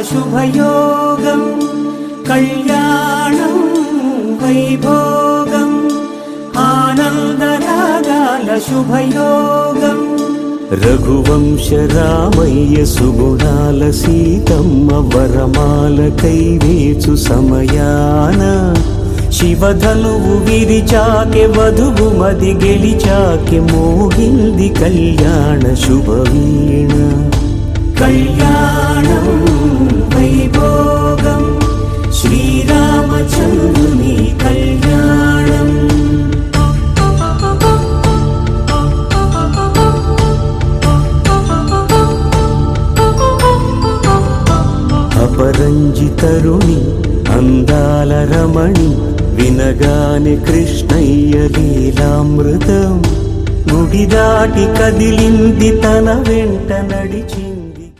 శుభయోగం కళ్యాణం వైభోగం ఆనందరాగాల శుభయోగం రఘువంశ రామయ్య సుగుణాల సీతమ్మ వరమాలకై వేచు సమయాన శివధనువు విరిచాకె వధువు మది గెలిచాకె మోగింది కళ్యాణ శుభవీణ కళ్యాణం వైభోగం శ్రీరామచంద్రుని కళ్యాణం అపరంజి తరుణి అందాల రమణి వినగానే కృష్ణయ్య లీలామృతం గుడి దాటి కదిలింది తన వెంట నడిచి